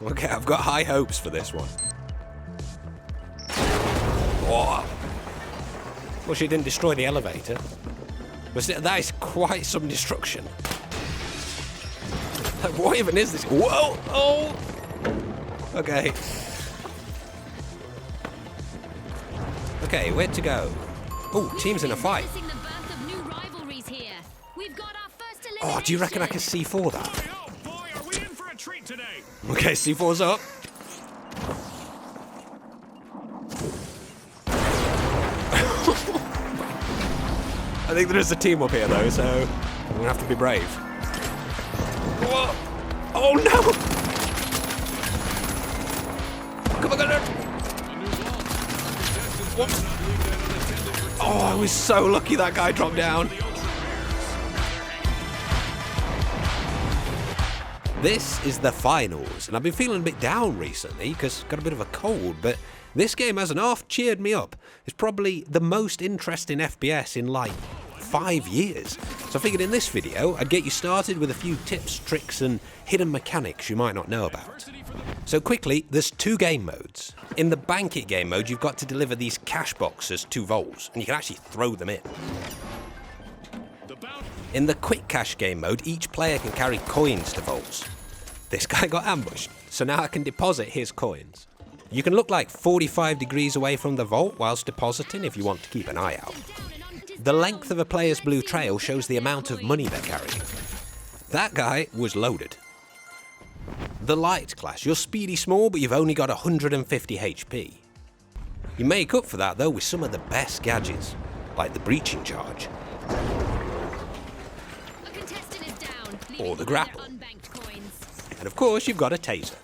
Okay, I've got high hopes for this one. Whoa. Well, she didn't destroy the elevator. But that is quite some destruction. Like, what even is this? Whoa! Oh! Okay. Okay, where to go? Oh, team's in a fight. Oh, do you reckon I can C4 that? Okay, C4's up. I think there is a team up here though, so I'm gonna have to be brave. Whoa. Oh no! Come on, oh, I was so lucky that guy dropped down. This is the finals, and I've been feeling a bit down recently because I've got a bit of a cold, but this game has an half cheered me up. It's probably the most interesting FPS in like 5 years. So I figured in this video I'd get you started with a few tips, tricks and hidden mechanics you might not know about. So quickly, there's 2 game modes. In the bank it game mode, you've got to deliver these cash boxes to vaults, and you can actually throw them in. In the quick cash game mode, each player can carry coins to vaults. This guy got ambushed, so now I can deposit his coins. You can look like 45 degrees away from the vault whilst depositing if you want to keep an eye out. The length of a player's blue trail shows the amount of money they're carrying. That guy was loaded. The light class, you're speedy small, but you've only got 150 HP. You make up for that though with some of the best gadgets, like the breaching charge. Or the grapple. And of course you've got a taser.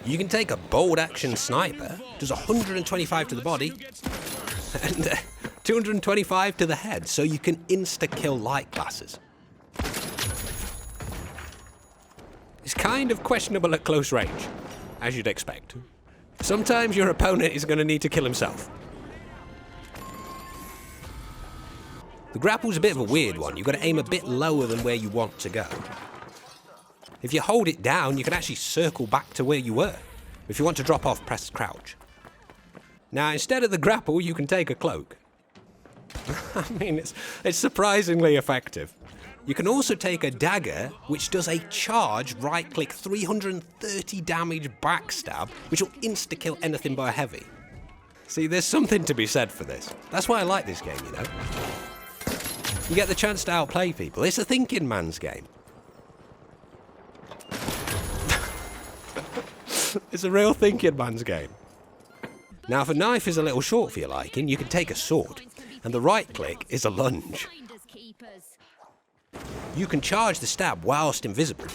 You can take a bold action sniper, does 125 to the body, and 225 to the head, so you can insta-kill light classes. It's kind of questionable at close range, as you'd expect. Sometimes your opponent is going to need to kill himself. The grapple's a bit of a weird one. You've got to aim a bit lower than where you want to go. If you hold it down, you can actually circle back to where you were. If you want to drop off, press crouch. Now, instead of the grapple, you can take a cloak. I mean, it's surprisingly effective. You can also take a dagger, which does a charge, right-click, 330 damage backstab, which will insta-kill anything by a heavy. See, there's something to be said for this. That's why I like this game, you know. You get the chance to outplay people. It's a thinking man's game. It's a real thinking man's game. Now, if a knife is a little short for your liking, you can take a sword, and the right click is a lunge. You can charge the stab whilst invisible.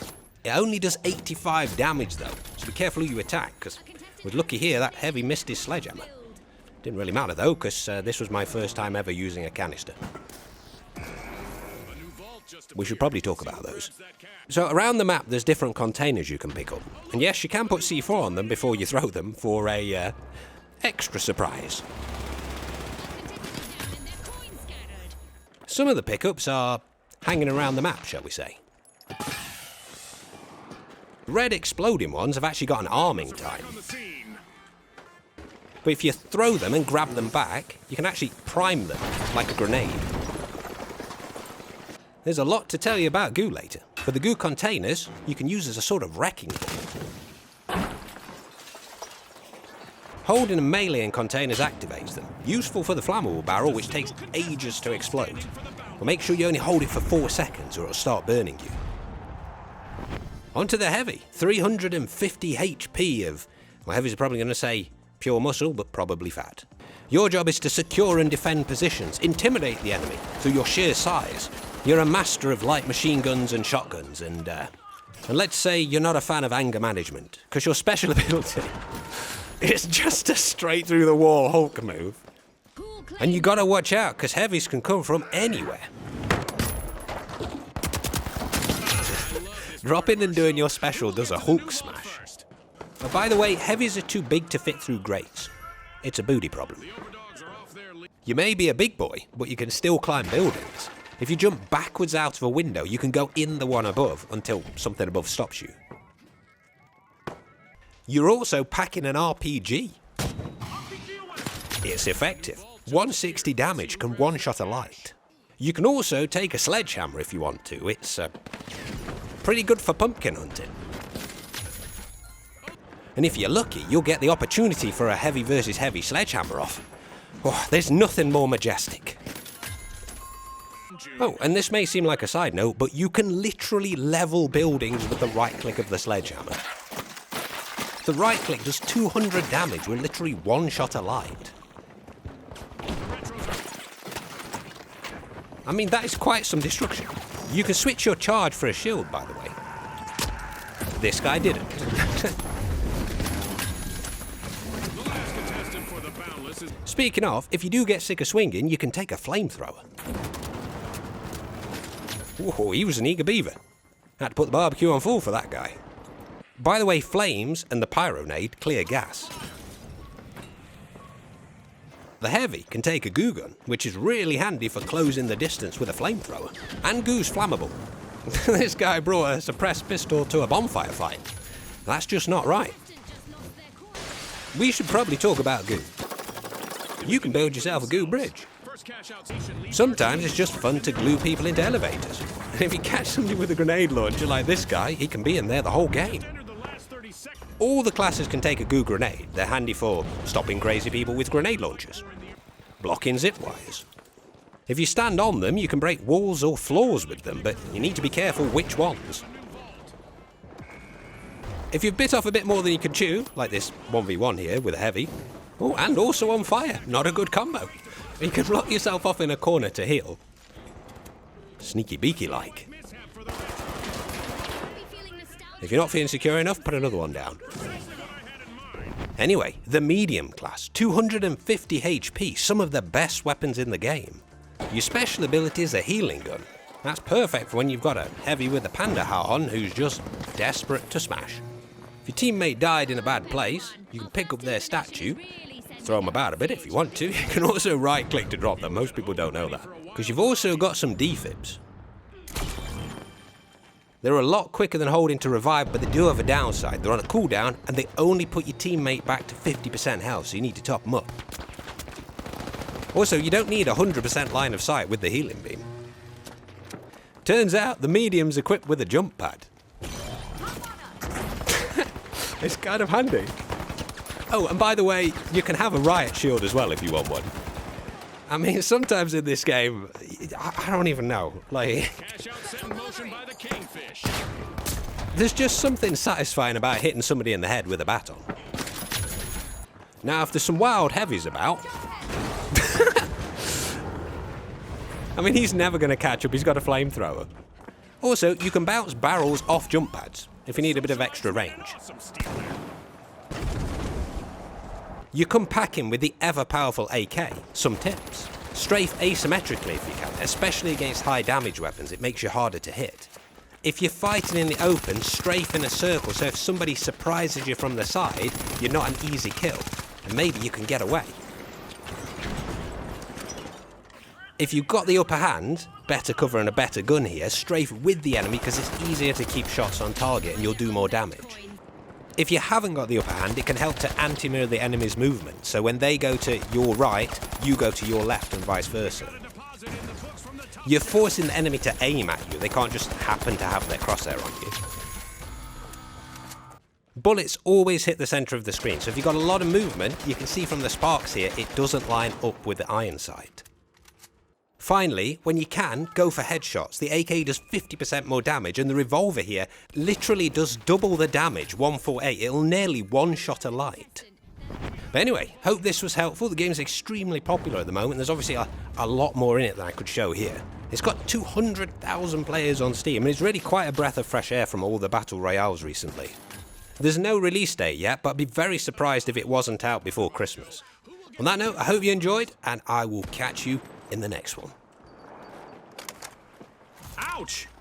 It only does 85 damage though, so be careful who you attack, because with lucky here, that heavy missed his sledgehammer. Didn't really matter though, because this was my first time ever using a canister. We should probably talk about those. So around the map there's different containers you can pick up. And yes, you can put C4 on them before you throw them for a extra surprise. Some of the pickups are hanging around the map, shall we say. Red exploding ones have actually got an arming time. But if you throw them and grab them back, you can actually prime them like a grenade. There's a lot to tell you about goo later. For the goo containers, you can use as a sort of wrecking ball. Holding a melee in containers activates them. Useful for the flammable barrel, which takes ages to explode. But make sure you only hold it for 4 seconds or it'll start burning you. Onto the heavy. 350 HP of, well, heavies are probably going to say pure muscle, but probably fat. Your job is to secure and defend positions, intimidate the enemy through your sheer size. You're a master of light machine guns and shotguns, and let's say you're not a fan of anger management, because your special ability is just a straight through the wall Hulk move. And you gotta watch out, because heavies can come from anywhere. Dropping and doing your special does a Hulk smash. Oh, by the way, heavies are too big to fit through grates. It's a booty problem. You may be a big boy, but you can still climb buildings. If you jump backwards out of a window, you can go in the one above until something above stops you. You're also packing an RPG. It's effective. 160 damage can one-shot a light. You can also take a sledgehammer if you want to. It's pretty good for pumpkin hunting. And if you're lucky, you'll get the opportunity for a heavy versus heavy sledgehammer off. Oh, there's nothing more majestic. Oh, and this may seem like a side note, but you can literally level buildings with the right click of the sledgehammer. The right click does 200 damage with literally one shot a light. I mean, that is quite some destruction. You can switch your charge for a shield, by the way. This guy didn't. Speaking of, if you do get sick of swinging, you can take a flamethrower. Whoa, he was an eager beaver. Had to put the barbecue on full for that guy. By the way, flames and the pyronade clear gas. The heavy can take a goo gun, which is really handy for closing the distance with a flamethrower. And goo's flammable. This guy brought a suppressed pistol to a bonfire fight. That's just not right. We should probably talk about goo. You can build yourself a goo bridge. Sometimes it's just fun to glue people into elevators. And if you catch somebody with a grenade launcher like this guy, he can be in there the whole game. All the classes can take a goo grenade. They're handy for stopping crazy people with grenade launchers, blocking zip wires. If you stand on them, you can break walls or floors with them, but you need to be careful which ones. If you've bit off a bit more than you can chew, like this 1v1 here with a heavy, oh, and also on fire, not a good combo. You can lock yourself off in a corner to heal. Sneaky beaky like. If you're not feeling secure enough, put another one down. Anyway, the medium class, 250 HP, some of the best weapons in the game. Your special ability is a healing gun. That's perfect for when you've got a heavy with a panda hat on who's just desperate to smash. If your teammate died in a bad place, you can pick up their statue, throw them about a bit if you want to. You can also right click to drop them, most people don't know that. Because you've also got some defibs. They're a lot quicker than holding to revive, but they do have a downside. They're on a cooldown, and they only put your teammate back to 50% health, so you need to top them up. Also, you don't need 100% line of sight with the healing beam. Turns out, the medium's equipped with a jump pad. It's kind of handy. Oh, and by the way, you can have a riot shield as well if you want one. I mean, sometimes in this game, I don't even know. Like, there's just something satisfying about hitting somebody in the head with a baton. Now, if there's some wild heavies about, I mean, he's never going to catch up. He's got a flamethrower. Also, you can bounce barrels off jump pads if you need a bit of extra range. You come packing with the ever-powerful AK. Some tips. Strafe asymmetrically if you can, especially against high damage weapons. It makes you harder to hit. If you're fighting in the open, strafe in a circle, so if somebody surprises you from the side, you're not an easy kill, and maybe you can get away. If you've got the upper hand, better cover and a better gun here, strafe with the enemy because it's easier to keep shots on target and you'll do more damage. If you haven't got the upper hand, it can help to anti-mirror the enemy's movement, so when they go to your right, you go to your left and vice versa. You're forcing the enemy to aim at you, they can't just happen to have their crosshair on you. Bullets always hit the centre of the screen, so if you've got a lot of movement, you can see from the sparks here, it doesn't line up with the iron sight. Finally, when you can, go for headshots. The AK does 50% more damage, and the revolver here literally does double the damage, 148. It'll nearly one-shot a light. But anyway, hope this was helpful. The game's extremely popular at the moment. There's obviously a lot more in it than I could show here. It's got 200,000 players on Steam, and it's really quite a breath of fresh air from all the Battle Royales recently. There's no release date yet, but I'd be very surprised if it wasn't out before Christmas. On that note, I hope you enjoyed, and I will catch you in the next one. Ouch!